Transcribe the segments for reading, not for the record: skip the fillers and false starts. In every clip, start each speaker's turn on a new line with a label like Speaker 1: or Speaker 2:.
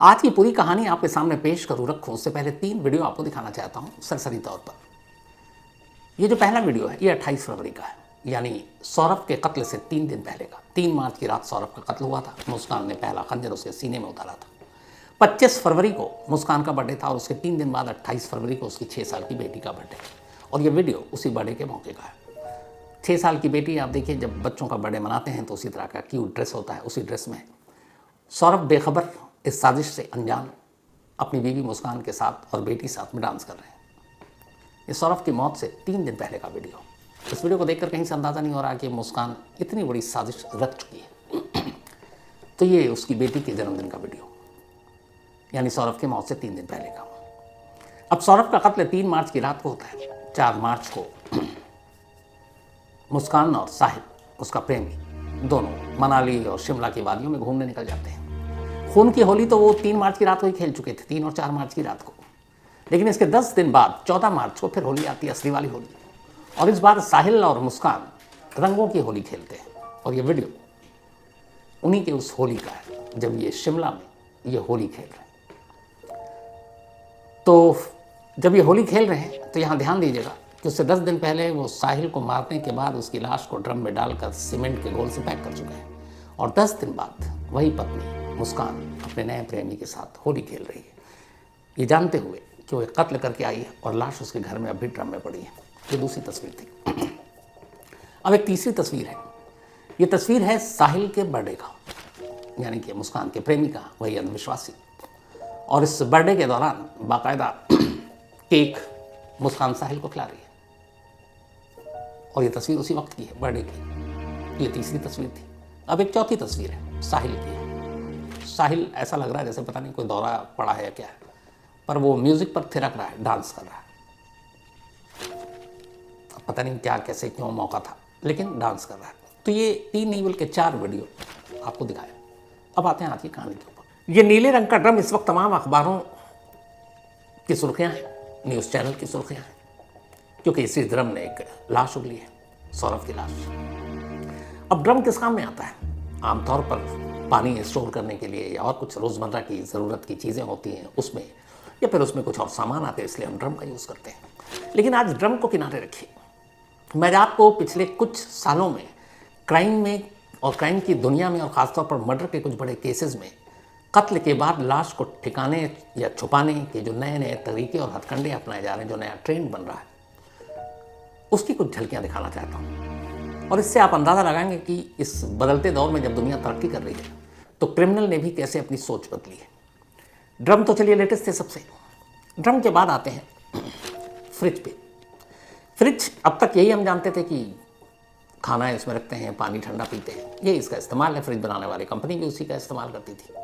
Speaker 1: आज की पूरी कहानी आपके सामने पेश करूँ रखूँ उससे पहले 3 वीडियो आपको दिखाना चाहता हूँ सरसरी तौर पर। ये जो पहला वीडियो है ये 28 फरवरी का है, यानी सौरभ के कत्ल से 3 दिन पहले का। 3 मार्च की रात सौरभ का कत्ल हुआ था। मुस्कान ने पहला खंजर उसके सीने में उतारा था। 25 फरवरी को मुस्कान का बर्थडे था और उसके 3 दिन बाद 28 फरवरी को उसकी 6 साल की बेटी का बर्थडे, और ये वीडियो उसी बर्थडे के मौके का है। 6 साल की बेटी, आप देखिए जब बच्चों का बर्थडे मनाते हैं तो उसी तरह का क्यूट ड्रेस होता है। उसी ड्रेस में सौरभ बेखबर, इस साजिश से अनजान, अपनी बीवी मुस्कान के साथ और बेटी साथ में डांस कर रहे हैं। ये सौरभ की मौत से 3 दिन पहले का वीडियो। इस वीडियो को देखकर कहीं से अंदाज़ा नहीं हो रहा कि मुस्कान इतनी बड़ी साजिश रच चुकी है। तो ये उसकी बेटी के जन्मदिन का वीडियो, यानी सौरभ की मौत से 3 दिन पहले का। अब सौरभ का कत्ल 3 मार्च की रात को होता है। 4 मार्च को मुस्कान और साहिल, उसका प्रेमी, दोनों मनाली और शिमला की वादियों में घूमने निकल जाते हैं। खून की होली तो वो 3 मार्च की रात को ही खेल चुके थे, 3 और 4 मार्च की रात को। लेकिन इसके 10 दिन बाद 14 मार्च को फिर होली आती है, असली वाली होली। और इस बार साहिल और मुस्कान रंगों की होली खेलते हैं, और ये वीडियो उन्हीं के उस होली का है जब ये शिमला में ये होली खेल रहे हैं। तो जब ये होली खेल रहे हैं तो यहाँ ध्यान दीजिएगा कि उससे 10 दिन पहले वो साहिल को मारने के बाद उसकी लाश को ड्रम में डालकर सीमेंट के गोल से पैक कर चुके हैं, और 10 दिन बाद वही पत्नी मुस्कान अपने नए प्रेमी के साथ होली खेल रही है, ये जानते हुए कि वो एक कत्ल करके आई है और लाश उसके घर में अभी ड्रम में पड़ी है। ये दूसरी तस्वीर थी। अब एक तीसरी तस्वीर है। ये तस्वीर है साहिल के बर्थडे का, यानी कि मुस्कान के प्रेमी का, वही अंधविश्वासी। और इस बर्थडे के दौरान बाकायदा केक मुस्कान साहिल को खिला रही है, और ये तस्वीर उसी वक्त की है, बर्थडे की। ये तीसरी तस्वीर थी। अब एक चौथी तस्वीर है साहिल की। साहिल ऐसा लग रहा है जैसे पता नहीं कोई दौरा पड़ा है या क्या है, पर वो म्यूजिक पर थिरक रहा है, डांस कर रहा है। पता नहीं क्या, कैसे, क्यों मौका था, लेकिन डांस कर रहा है। तो ये 3 नहीं बल्कि 4 वीडियो आपको दिखाया। अब आते हैं आज की कहानी के ऊपर। ये नीले रंग का ड्रम इस वक्त तमाम अखबारों की सुर्खियां हैं, न्यूज़ चैनल की सुर्खियां हैं, क्योंकि इसी ड्रम ने एक लाश उगली है, सौरभ की लाश। अब ड्रम किस काम में आता है? आमतौर पर पानी स्टोर करने के लिए या और कुछ रोज़मर्रा की ज़रूरत की चीज़ें होती हैं उसमें, या फिर उसमें कुछ और सामान आते हैं, इसलिए हम ड्रम का यूज़ करते हैं। लेकिन आज ड्रम को किनारे रखिए। मैं आपको पिछले कुछ सालों में क्राइम में और क्राइम की दुनिया में, और ख़ासतौर पर मर्डर के कुछ बड़े केसेस में, कत्ल के बाद लाश को ठिकाने या छुपाने के जो नए नए तरीके और हथकंडे अपनाए जा रहे हैं, जो नया ट्रेंड बन रहा है, उसकी कुछ झलकियाँ दिखाना चाहता हूँ। और इससे आप अंदाज़ा लगाएंगे कि इस बदलते दौर में जब दुनिया तरक्की कर रही है तो क्रिमिनल ने भी कैसे अपनी सोच बदली है। ड्रम तो चलिए लेटेस्ट थे सबसे। ड्रम के बाद आते हैं फ्रिज पे। फ्रिज अब तक यही हम जानते थे कि खाना इसमें रखते हैं, पानी ठंडा पीते हैं, ये इसका इस्तेमाल है। फ्रिज बनाने वाली कंपनी भी उसी का इस्तेमाल करती थी।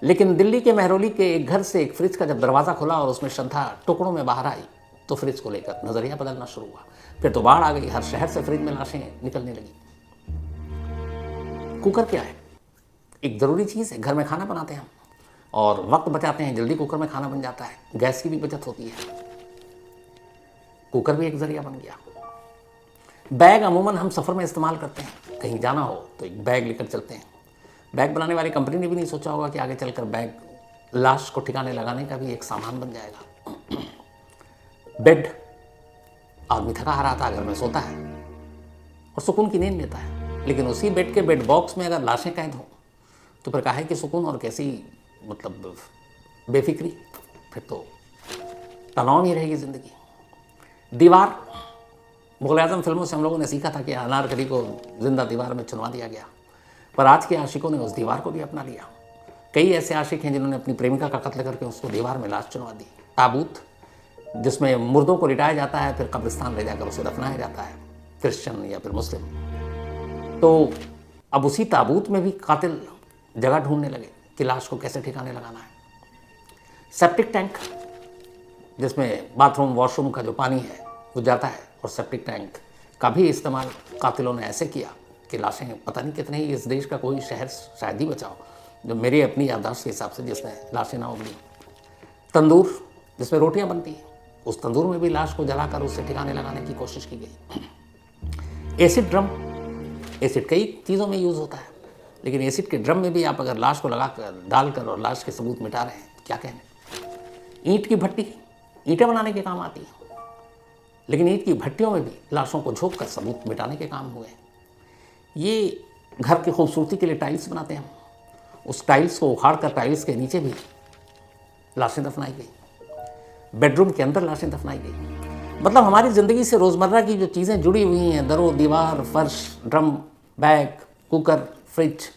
Speaker 1: लेकिन दिल्ली के महरौली के एक घर से एक फ्रिज का जब दरवाज़ा खुला और उसमें श्रद्धा टुकड़ों में बाहर आई तो फ्रिज को लेकर नज़रिया बदलना शुरू हुआ। फिर तो बाढ़ आ गई, हर शहर से फ्रिज में लाशें निकलने लगी। कुकर क्या है? एक ज़रूरी चीज़ है। घर में खाना बनाते हैं हम और वक्त बचाते हैं, जल्दी कुकर में खाना बन जाता है, गैस की भी बचत होती है। कुकर भी एक ज़रिया बन गया। बैग अमूमन हम सफ़र में इस्तेमाल करते हैं, कहीं जाना हो तो एक बैग लेकर चलते हैं। बैग बनाने वाली कंपनी ने भी नहीं सोचा होगा कि आगे चलकर बैग लाश को ठिकाने लगाने का भी एक सामान बन जाएगा। बेड, आदमी थका हारा था, घर में सोता है और सुकून की नींद लेता है, लेकिन उसी बेड के बेड बॉक्स में अगर लाशें कैद हों तो फिर काहे कि सुकून और कैसी मतलब बेफिक्री, फिर तो तनाव ही रहेगी ज़िंदगी। दीवार, मुग़ल आज़म फिल्मों से हम लोगों ने सीखा था कि अनारकली को जिंदा दीवार में चुनवा दिया गया, पर आज के आशिकों ने उस दीवार को भी अपना लिया। कई ऐसे आशिक हैं जिन्होंने अपनी प्रेमिका का कत्ल करके उसको दीवार में लाश चुनवा दी। ताबूत, जिसमें मुर्दों को लिटाया जाता है, फिर कब्रिस्तान ले जाकर उसे दफनाया जाता है, क्रिश्चियन या फिर मुस्लिम। तो अब उसी ताबूत में भी कातिल जगह ढूंढने लगे कि लाश को कैसे ठिकाने लगाना है। सेप्टिक टैंक, जिसमें बाथरूम वॉशरूम का जो पानी है वो जाता है, और सेप्टिक टैंक का भी इस्तेमाल कातिलों ने ऐसे किया कि लाशें पता नहीं कितने ही, इस देश का कोई शहर शायद ही बचाओ जो मेरी अपनी याददाश्त के हिसाब से जिसमें लाशें ना उगली। तंदूर, जिसमें रोटियां बनती हैं, उस तंदूर में भी लाश को जलाकर उससे ठिकाने लगाने की कोशिश की गई। एसिड ड्रम, एसिड कई चीज़ों में यूज़ होता है। लेकिन एसिड के ड्रम में भी आप अगर लाश को लगा कर डालकर और लाश के सबूत मिटा रहे हैं, क्या कहने। ईंट की भट्टी ईंटें बनाने के काम आती हैं, लेकिन ईंट की भट्टियों में भी लाशों को झोंक कर सबूत मिटाने के काम हुए। ये घर की खूबसूरती के लिए टाइल्स बनाते हैं हम, उस टाइल्स को उखाड़ कर टाइल्स के नीचे भी लाशें दफनाई गई, बेडरूम के अंदर लाशें दफनाई गई। मतलब हमारी ज़िंदगी से रोज़मर्रा की जो चीज़ें जुड़ी हुई हैं, दरो दीवार, फर्श, ड्रम, बैग, कुकर, फ्रिज,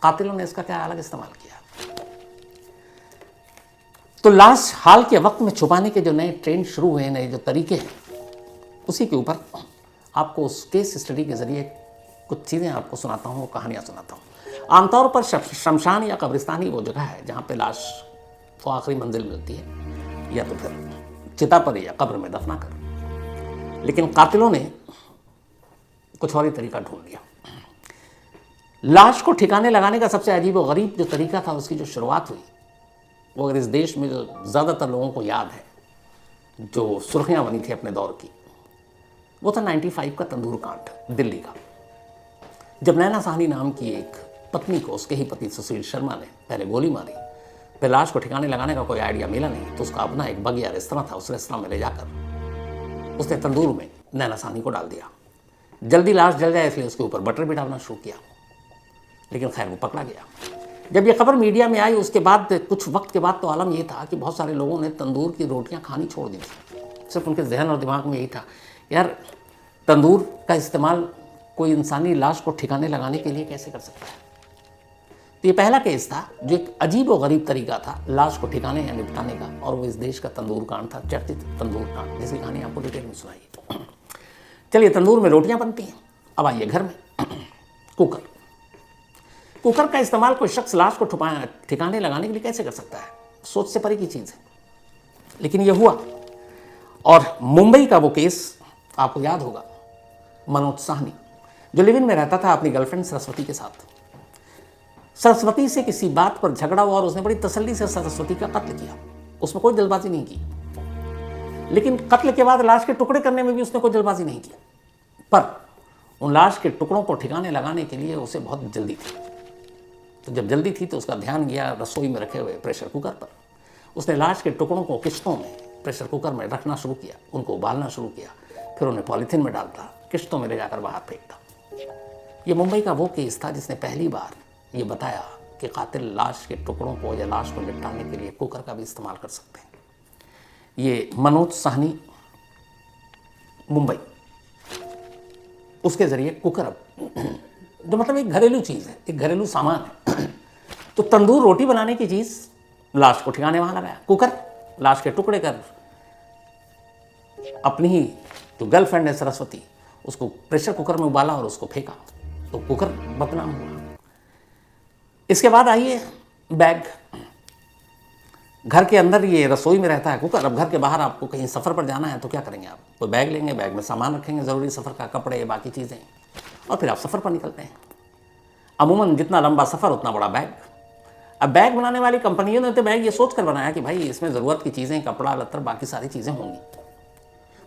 Speaker 1: कातिलों ने इसका क्या अलग इस्तेमाल किया। तो लाश हाल के वक्त में छुपाने के जो नए ट्रेंड शुरू हुए हैं, नए जो तरीके हैं, उसी के ऊपर आपको उस केस स्टडी के ज़रिए कुछ चीज़ें आपको सुनाता हूँ, कहानियाँ सुनाता हूँ। आमतौर पर शमशान या कब्रिस्तान ही वो जगह है जहाँ पे लाश को आखिरी मंजिल मिलती है, या तो फिर चिता पर या कब्र में दफना कर। लेकिन कातिलों ने कुछ और ही तरीका ढूंढ लिया। लाश को ठिकाने लगाने का सबसे अजीब और गरीब जो तरीका था, उसकी जो शुरुआत हुई, वो अगर इस देश में जो ज़्यादातर लोगों को याद है, जो सुर्खियाँ बनी थी अपने दौर की, वो था 95 का तंदूर कांड दिल्ली का। जब नैना साहनी नाम की एक पत्नी को उसके ही पति सुशील शर्मा ने पहले गोली मारी, फिर लाश को ठिकाने लगाने का कोई आइडिया मिला नहीं, तो उसका अपना एक बगिया रेस्तरां था, उस रेस्तरां में ले जाकर उसने तंदूर में नैना साहनी को डाल दिया। जल्दी लाश जल जाए इसलिए उसके ऊपर बटर भी डालना शुरू किया, लेकिन खैर वो पकड़ा गया। जब ये खबर मीडिया में आई, उसके बाद कुछ वक्त के बाद तो आलम ये था कि बहुत सारे लोगों ने तंदूर की रोटियां खानी छोड़ दी थी। सिर्फ उनके जहन और दिमाग में यही था, यार तंदूर का इस्तेमाल कोई इंसानी लाश को ठिकाने लगाने के लिए कैसे कर सकता है। तो ये पहला केस था जो एक अजीब और गरीब तरीका था लाश को ठिकाने या निपटाने का, और वो इस देश का तंदूर कांड था, चर्चित तंदूर कांड, जिसकी कहानी आपको डिटेल में सुनाई। चलिए, तंदूर में रोटियां बनती हैं। अब आइए घर में कुकर। कुकर का इस्तेमाल कोई शख्स लाश को ठिकाने लगाने के लिए कैसे कर सकता है, सोच से परे की चीज़ है, लेकिन यह हुआ। और मुंबई का वो केस आपको याद होगा, मनोज साहनी, जो लिव इन में रहता था अपनी गर्लफ्रेंड सरस्वती के साथ। सरस्वती से किसी बात पर झगड़ा हुआ और उसने बड़ी तसल्ली से सरस्वती का कत्ल किया, उसमें कोई जल्दबाजी नहीं की। लेकिन कत्ल के बाद लाश के टुकड़े करने में भी उसने कोई जल्दबाजी नहीं की, पर उन लाश के टुकड़ों को ठिकाने लगाने के लिए उसे बहुत जल्दी थी। तो जब जल्दी थी तो उसका ध्यान गया रसोई में रखे हुए प्रेशर कुकर पर। उसने लाश के टुकड़ों को किश्तों में प्रेशर कुकर में रखना शुरू किया, उनको उबालना शुरू किया, फिर उन्हें पॉलीथीन में डालता, किश्तों में ले जाकर बाहर फेंकता। ये मुंबई का वो केस था जिसने पहली बार ये बताया कि कातिल लाश के टुकड़ों को या लाश को निपटाने के लिए कुकर का भी इस्तेमाल कर सकते हैं। ये मनोज साहनी, मुंबई, उसके ज़रिए कुकर, जो मतलब एक घरेलू चीज़ है, एक घरेलू सामान है। तो तंदूर रोटी बनाने की चीज़, लाश को ठिकाने वहाँ लगाया। कुकर, लाश के टुकड़े कर, अपनी ही जो गर्लफ्रेंड है सरस्वती, उसको प्रेशर कुकर में उबाला और उसको फेंका, तो कुकर बदनाम हुआ। इसके बाद आइए बैग। घर के अंदर ये रसोई में रहता है कुकर। अब घर के बाहर आपको कहीं सफ़र पर जाना है तो क्या करेंगे आप, कोई बैग लेंगे, बैग में सामान रखेंगे ज़रूरी सफ़र का, कपड़े, बाकी चीज़ें, और फिर आप सफ़र पर निकलते हैं। अमूमन जितना लंबा सफ़र उतना बड़ा बैग। अब बैग बनाने वाली कंपनियों ने तो बैग ये सोच कर बनाया कि भाई इसमें ज़रूरत की चीज़ें, कपड़ा लत्तर, बाकी सारी चीज़ें होंगी,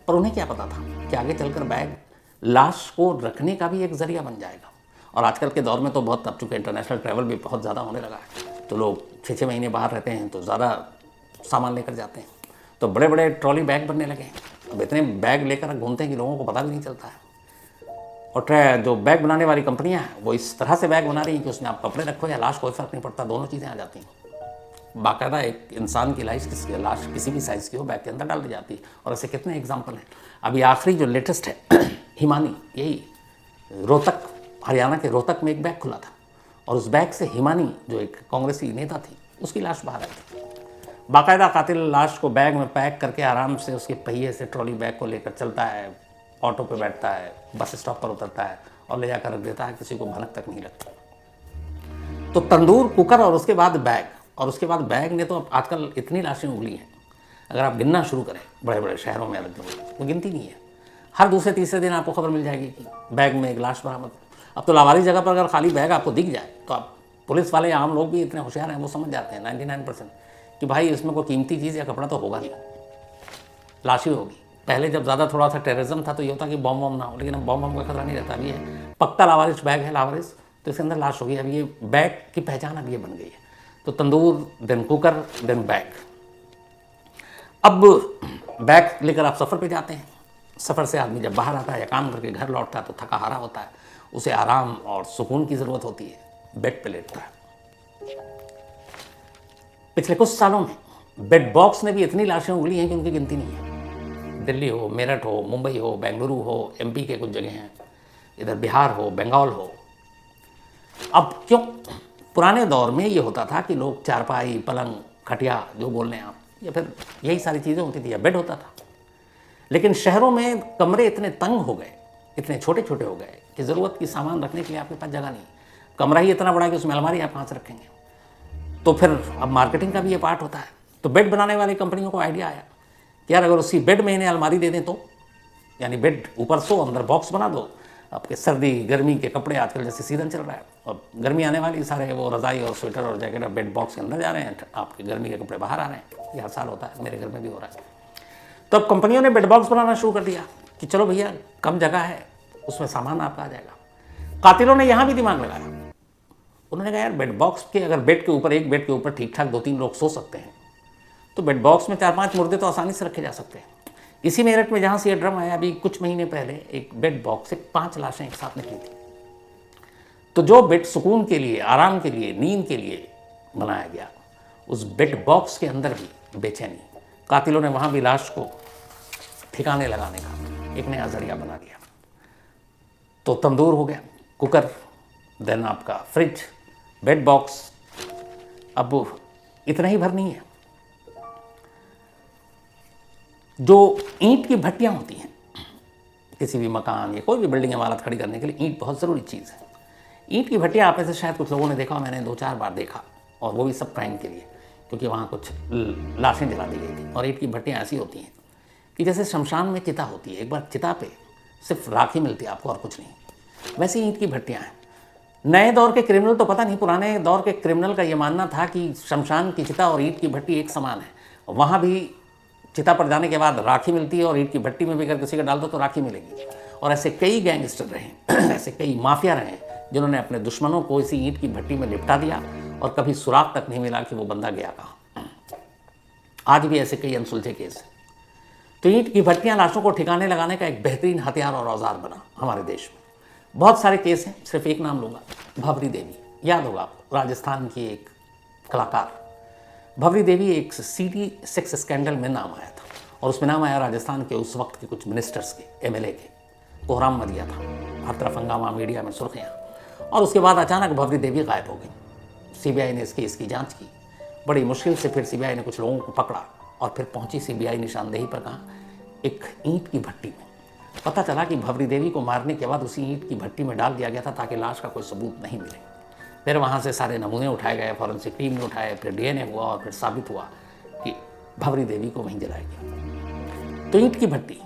Speaker 1: पर उन्हें क्या पता था कि आगे चलकर बैग लाश को रखने का भी एक ज़रिया बन जाएगा। और आजकल के दौर में तो बहुत, अब चूँकि इंटरनेशनल ट्रैवल भी बहुत ज़्यादा होने लगा है, तो लोग 6-6 महीने बाहर रहते हैं तो ज़्यादा सामान लेकर जाते हैं, तो बड़े बड़े ट्रॉली बैग बनने लगे हैं। अब इतने बैग लेकर घूमते हैं कि लोगों को पता भी नहीं चलता है। और जो बैग बनाने वाली कंपनियां हैं वो इस तरह से बैग बना रही हैं कि उसमें आप कपड़े रखो या लाश, कोई फ़र्क नहीं पड़ता, दोनों चीज़ें आ जाती हैं। बाकायदा एक इंसान की लाश किसी भी साइज़ की हो, बैग के अंदर डाल दी जाती है। और ऐसे कितने एग्जाम्पल हैं। अभी आखिरी जो लेटेस्ट है हिमानी, यही रोहतक, हरियाणा के रोहतक में एक बैग खुला था, और उस बैग से हिमानी जो एक कांग्रेसी नेता थी, उसकी लाश बाहर आई थी। बाकायदा कातिल लाश को बैग में पैक करके आराम से उसके पहिए से ट्रॉली बैग को लेकर चलता है, ऑटो पे बैठता है, बस स्टॉप पर उतरता है और ले जाकर रख देता है, किसी को भनक तक नहीं लगती। तो तंदूर, कुकर और उसके बाद बैग, और उसके बाद बैग ने तो अब आजकल इतनी लाशें उगली हैं, अगर आप गिनना शुरू करें बड़े बड़े शहरों में अलग जगह, तो गिनती नहीं है। हर दूसरे तीसरे दिन आपको खबर मिल जाएगी कि बैग में एक लाश बरामद। अब तो लावारिस जगह पर अगर खाली बैग आपको दिख जाए तो आप, पुलिस वाले, आम लोग भी इतने होशियार हैं, वो समझ जाते हैं 99% कि भाई इसमें कोई कीमती चीज़ या कपड़ा तो होगा नहीं, लाश ही होगी। पहले जब ज़्यादा थोड़ा सा टेररिज्म था तो ये होता कि बॉम्ब वॉम्ब ना हो, लेकिन अब बॉम्ब वॉम्ब का खतरा नहीं रहता। अभी है पक्का लावारिस बैग है, लावारिस, तो इसके अंदर लाश होगी। अब ये बैग की पहचान अब ये बन गई है। तो तंदूर, देन कुकर, देन बैग। अब बैग लेकर आप सफ़र पे जाते हैं। सफ़र से आदमी जब बाहर आता है या काम करके घर लौटता है तो थका हारा होता है, उसे आराम और सुकून की ज़रूरत होती है, बेड पे लेटता है। पिछले कुछ सालों में बेड बॉक्स ने भी इतनी लाशें उगली हैं कि उनकी गिनती नहीं है। दिल्ली हो, मेरठ हो, मुंबई हो, बेंगलुरु हो, एमपी के कुछ जगह हैं, इधर बिहार हो, बंगाल हो। अब क्यों? पुराने दौर में ये होता था कि लोग चारपाई, पलंग, खटिया जो बोल रहे हैं आप, या फिर यही सारी चीज़ें होती थी, या बेड होता था। लेकिन शहरों में कमरे इतने तंग हो गए, इतने छोटे छोटे हो गए कि ज़रूरत की सामान रखने के लिए आपके पास जगह नहीं। कमरा ही इतना बड़ा कि उसमें अलमारी आप कहाँ से रखेंगे? तो फिर अब मार्केटिंग का भी ये पार्ट होता है। तो बेड बनाने वाली कंपनियों को आइडिया आया कि यार अगर उसी बेड में इन्हें अलमारी दे दें तो, यानी बेड ऊपर सो, अंदर बॉक्स बना दो। आपके सर्दी गर्मी के कपड़े, आजकल जैसे सीज़न चल रहा है और गर्मी आने वाली, सारे वो रज़ाई और स्वेटर और जैकेट बेड बॉक्स के अंदर जा रहे हैं, आपके गर्मी के कपड़े बाहर आ रहे हैं। ये हर साल होता है, मेरे घर में भी हो रहा है। तो अब कंपनियों ने बेड बॉक्स बनाना शुरू कर दिया कि चलो भैया कम जगह है, उसमें सामान आपका आ जाएगा। कातिलों ने यहाँ भी दिमाग लगाया। उन्होंने कहा यार बेड बॉक्स के, अगर बेड के ऊपर, एक बेड के ऊपर ठीक ठाक 2-3 लोग सो सकते हैं, तो बेड बॉक्स में 4-5 मुर्दे तो आसानी से रखे जा सकते हैं। इसी मेरठ में जहाँ से ये ड्रम आया, अभी कुछ महीने पहले एक बेड बॉक्स से 5 लाशें एक साथ निकली थी। तो जो बेड सुकून के लिए, आराम के लिए, नींद के लिए बनाया गया, उस बेड बॉक्स के अंदर भी बेचैनी। कातिलों ने वहाँ भी लाश को ठिकाने लगाने का एक नया जरिया बना दिया। तो तंदूर हो गया, कुकर, देन आपका फ्रिज, बेड बॉक्स। अब इतना ही भर नहीं है, जो ईंट की भट्टियाँ होती हैं किसी भी मकान या कोई भी बिल्डिंग इमारत खड़ी करने के लिए, ईंट बहुत ज़रूरी चीज़ है। ईंट की भट्टियाँ आप में से शायद कुछ लोगों ने देखा, मैंने 2-4 बार देखा, और वो भी सब क्राइम के लिए, क्योंकि वहाँ कुछ लाशें जला दी गई थी। और ईंट की भट्टियाँ ऐसी होती हैं कि जैसे शमशान में चिता होती है, एक बार चिता पे सिर्फ राख ही मिलती है आपको और कुछ नहीं, वैसे ईंट की भट्टियाँ हैं। नए दौर के क्रिमिनल तो पता नहीं, पुराने दौर के क्रिमिनल का ये मानना था कि शमशान की चिता और ईंट की भट्टी एक समान है। वहाँ भी चिता पर जाने के बाद राखी मिलती है, और ईंट की भट्टी में भी अगर किसी का डाल दो तो राखी मिलेगी। और ऐसे कई गैंगस्टर रहे ऐसे कई माफिया रहे जिन्होंने अपने दुश्मनों को इसी ईंट की भट्टी में निपटा दिया, और कभी सुराग तक नहीं मिला कि वो बंदा गया कहाँ। आज भी ऐसे कई अनसुलझे केस हैं। तो ईंट की भट्टियाँ लाशों को ठिकाने लगाने का एक बेहतरीन हथियार और औजार बना हमारे देश में। बहुत सारे केस हैं, सिर्फ एक नाम लूँगा, भवरी देवी। याद होगा आपको, राजस्थान की एक कलाकार भवरी देवी। एक CD सेक्स स्कैंडल में नाम आया था, और उसमें नाम आया राजस्थान के उस वक्त के कुछ मिनिस्टर्स के, MLA के। कोहराम मदिया था, हर तरफ हंगामा, मीडिया में सुर्खियाँ। और उसके बाद अचानक भवरी देवी गायब हो गई। CBI ने इसकी जांच की, बड़ी मुश्किल से फिर CBI ने कुछ लोगों को पकड़ा, और फिर पहुंची CBI निशानदेही पर, कहाँ? एक ईंट की भट्टी में। पता चला कि भवरी देवी को मारने के बाद उसी ईंट की भट्टी में डाल दिया गया था, ताकि लाश का कोई सबूत नहीं मिले। फिर वहाँ से सारे नमूने उठाए गए, फॉरेंसिक टीम ने उठाए, फिर DNA हुआ, और फिर साबित हुआ कि भवरी देवी को वहीं जलाया गया। तो ईंट की भट्टी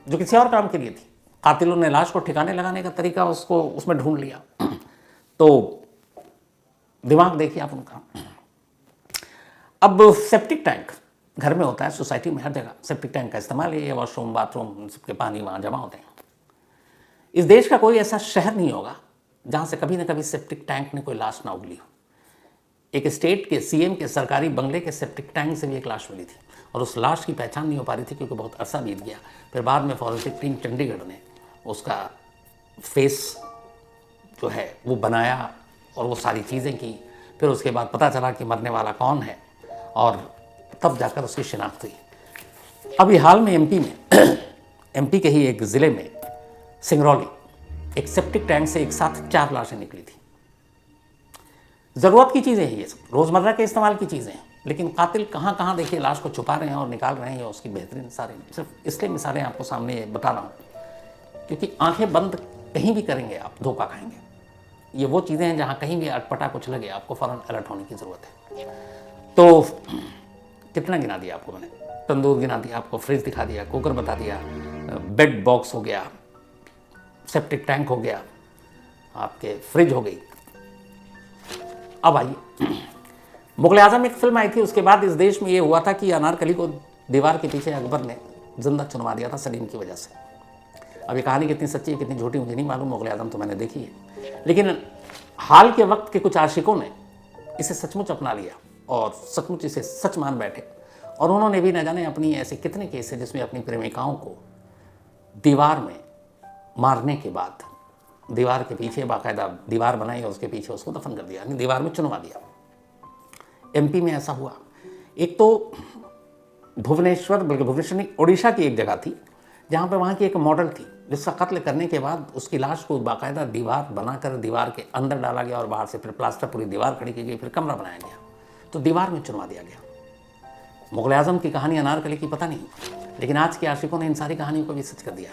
Speaker 1: जो किसी और काम के लिए थी, कातिलों ने लाश को ठिकाने लगाने का तरीका उसको उसमें ढूंढ लिया। तो दिमाग देखिए आप उनका। अब सेप्टिक टैंक घर में होता है, सोसाइटी में हर जगह सेप्टिक टैंक का इस्तेमाल है। वॉशरूम, बाथरूम, सबके पानी वहाँ जमा होते हैं। इस देश का कोई ऐसा शहर नहीं होगा जहाँ से कभी ना कभी सेप्टिक टैंक ने कोई लाश ना उगली हो। एक स्टेट के CM के सरकारी बंगले के सेप्टिक टैंक से भी एक लाश मिली थी, और उस लाश की पहचान नहीं हो पा रही थी क्योंकि बहुत अरसा बीत गया। फिर बाद में फॉरेंसिक टीम चंडीगढ़ ने उसका फेस जो है वो बनाया, और वो सारी चीज़ें की। फिर उसके बाद पता चला कि मरने वाला कौन है, और तब जाकर उसकी शिनाख्त हुई। अभी हाल में MP में MP के ही एक ज़िले में, सिंगरौली, एक सेप्टिक टैंक से एक साथ 4 लाशें निकली थी। ज़रूरत की चीज़ें हैं ये सब, रोज़मर्रा के इस्तेमाल की चीज़ें हैं, लेकिन कातिल कहाँ कहाँ देखिए लाश को छुपा रहे हैं और निकाल रहे हैं, उसकी बेहतरीन सारे, सिर्फ इसलिए मिसालें आपको सामने बता रहा हूँ क्योंकि आंखें बंद कहीं भी करेंगे आप धोखा खाएंगे। ये वो चीज़ें हैं जहाँ कहीं भी अटपटा कुछ लगे आपको फ़ौरन अलर्ट होने की ज़रूरत है। तो कितना गिना दिया आपको मैंने? तंदूर गिना दिया आपको, फ्रिज दिखा दिया, कुकर बता दिया, बेड बॉक्स हो गया, सेप्टिक टैंक हो गया, आपके फ्रिज हो गई। अब आइए, मुग़ल आज़म एक फिल्म आई थी, उसके बाद इस देश में ये हुआ था कि अनारकली को दीवार के पीछे अकबर ने जिंदा चुनवा दिया था सलीम की वजह से। अब ये कहानी कितनी सच्ची है कितनी झूठी मुझे नहीं मालूम, मुग़ल आज़म तो मैंने देखी है, लेकिन हाल के वक्त के कुछ आशिकों ने इसे सचमुच अपना लिया और सचमुच इसे सच मान बैठे। और उन्होंने भी न जाने अपनी ऐसे कितने केस हैं जिसमें अपनी प्रेमिकाओं को दीवार में मारने के बाद दीवार के पीछे बाकायदा दीवार बनाई और उसके पीछे उसको दफन कर दिया, यानी दीवार में चुनवा दिया। एमपी में ऐसा हुआ। एक तो भुवनेश्वर, बल्कि भुवनेश्वर नहीं, उड़ीसा की एक जगह थी जहाँ पे वहाँ की एक मॉडल थी जिसका कत्ल करने के बाद उसकी लाश को बाकायदा दीवार बनाकर दीवार के अंदर डाला गया और बाहर से फिर प्लास्टर पूरी दीवार खड़ी की गई, फिर कमरा बनाया गया, तो दीवार में चुनवा दिया गया। मुग़ल आज़म की कहानी अनारकली की पता नहीं, लेकिन आज के आशिकों ने इन सारी कहानियों को भी सच कर दिया।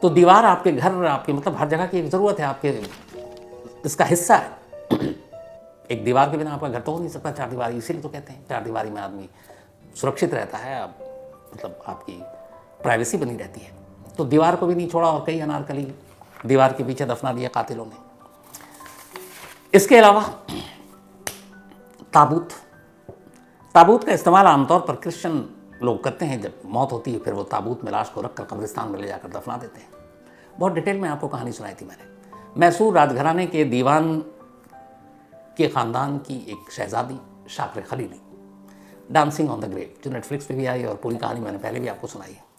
Speaker 1: तो दीवार आपके घर, आपके मतलब हर जगह की एक ज़रूरत है, आपके इसका हिस्सा है। एक दीवार के बिना आपका घर तो हो नहीं सकता, चार दीवारी, इसीलिए तो कहते हैं चार दीवारी में आदमी सुरक्षित रहता है, आप मतलब आपकी प्राइवेसी बनी रहती है। तो दीवार को भी नहीं छोड़ा और कई अनारकली दीवार के पीछे दफना दिया कातिलों ने। इसके अलावा ताबूत का इस्तेमाल आमतौर पर क्रिश्चियन लोग करते हैं। जब मौत होती है फिर वो ताबूत में लाश को रखकर कब्रिस्तान में ले जाकर दफना देते हैं। बहुत डिटेल में आपको कहानी सुनाई थी मैंने। मैसूर राजघराने के दीवान के ख़ानदान की एक शहजादी Shakereh Khaleeli, dancing on the grave, जो नेटफ्लिक्स पे भी आई और पूरी कहानी मैंने पहले भी आपको सुनाई है।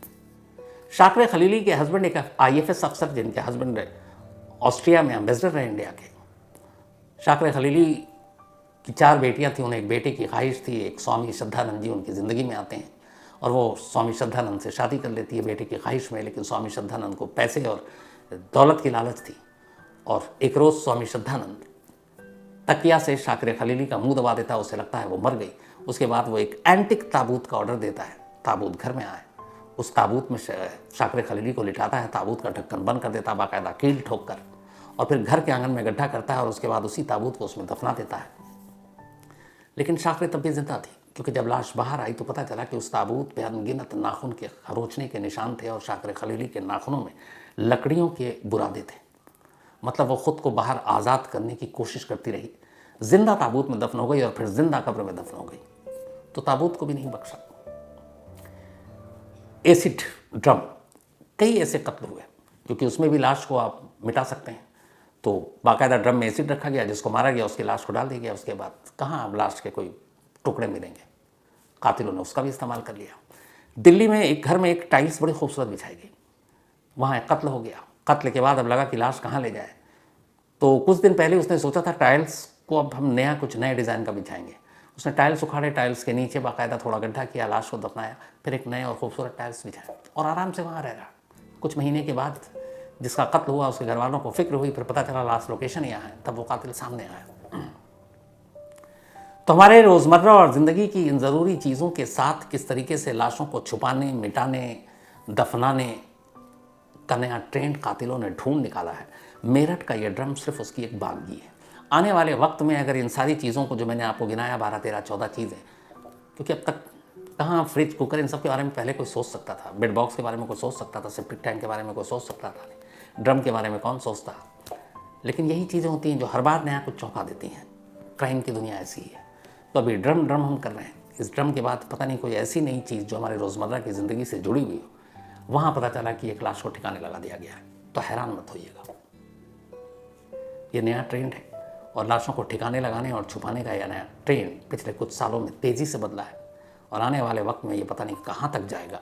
Speaker 1: शाकर खलीली के हस्बैंड एक IFS अफसर, जिनके हस्बैंड ऑस्ट्रिया में एम्बेसडर रहे इंडिया के। शाकर खलीली की 4 बेटियां थी, उन्हें एक बेटे की ख्वाहिश थी। एक स्वामी श्रद्धानंद जी उनकी ज़िंदगी में आते हैं और वो स्वामी श्रद्धानंद से शादी कर लेती है बेटे की ख्वाहिश में, लेकिन स्वामी श्रद्धानंद को पैसे और दौलत की लालच थी। और एक रोज़ स्वामी श्रद्धानंद तकिया से शाकर खलीली का मुंह दबा देता है, उसे लगता है वो मर गई। उसके बाद वो एक एंटिक ताबूत का ऑर्डर देता है, ताबूत घर में आए। उस ताबूत में शाकर खलीली को लिटाता है, ताबूत का ढक्कन बंद कर देता है बाकायदा कील ठोक कर, और फिर घर के आंगन में गड्ढा करता है और उसके बाद उसी ताबूत को उसमें दफना देता है। लेकिन शाकर तब भी जिंदा थी, क्योंकि जब लाश बाहर आई तो पता चला कि उस ताबूत पे अनगिनत नाखून के खरोचने के निशान थे और शाकर खलीली के नाखूनों में लकड़ियों के बुरादे थे। मतलब वो खुद को बाहर आज़ाद करने की कोशिश करती रही। जिंदा ताबूत में दफन हो गई और फिर जिंदा कब्र में दफन हो गई, तो ताबूत को भी नहीं बख्शा। एसिड ड्रम, कई ऐसे कत्ल हुए क्योंकि उसमें भी लाश को आप मिटा सकते हैं। तो बाकायदा ड्रम में एसिड रखा गया, जिसको मारा गया उसकी लाश को डाल दिया गया। उसके बाद कहाँ अब लाश के कोई टुकड़े मिलेंगे, कातिलों ने उसका भी इस्तेमाल कर लिया। दिल्ली में एक घर में एक टाइल्स बड़ी खूबसूरत बिछाई गई, वहाँ एक कत्ल हो गया। कत्ल के बाद अब लगा कि लाश कहाँ ले जाए, तो कुछ दिन पहले उसने सोचा था टाइल्स को अब हम नया कुछ नए डिज़ाइन का बिछाएंगे। उसने टाइल्स उखाड़े, टाइल्स के नीचे बाकायदा थोड़ा गड्ढा किया, लाश को दफनाया, फिर एक नए और खूबसूरत टाइल्स बिछाया और आराम से वहाँ रह रहा। कुछ महीने के बाद जिसका कत्ल हुआ उसके घर वालों को फिक्र हुई, फिर पता चला लाश लोकेशन यहाँ है, तब वो कातिल सामने आया। तो हमारे रोज़मर्रा और ज़िंदगी की इन ज़रूरी चीज़ों के साथ किस तरीके से लाशों को छुपाने, मिटाने, दफनाने का नया ट्रेंड कातिलों ने ढूंढ निकाला है। मेरठ का ये ड्रम सिर्फ उसकी एक बागगी है। आने वाले वक्त में अगर इन सारी चीज़ों को जो मैंने आपको गिनाया 12, 13, 14 चीज़ें, क्योंकि अब तक कहाँ फ्रिज, कुकर, इन सब के बारे में पहले कोई सोच सकता था, बेड बॉक्स के बारे में कोई सोच सकता था, सेप्टिक टैंक के बारे में कोई सोच सकता था, ड्रम के बारे में कौन सोचता। लेकिन यही चीज़ें होती हैं जो हर बार नया कुछ चौंका देती हैं। क्राइम की दुनिया ऐसी है। तो अभी ड्रम हम कर रहे हैं, इस ड्रम के बाद पता नहीं कोई ऐसी नई चीज़ जो हमारे रोज़मर्रा की ज़िंदगी से जुड़ी हुई हो। वहाँ पता चला कि एक लाश को ठिकाने लगा दिया गया है, तो हैरान मत होइएगा। ये नया ट्रेंड है और लाशों को ठिकाने लगाने और छुपाने का यह नया ट्रेंड पिछले कुछ सालों में तेज़ी से बदला है और आने वाले वक्त में ये पता नहीं कहाँ तक जाएगा।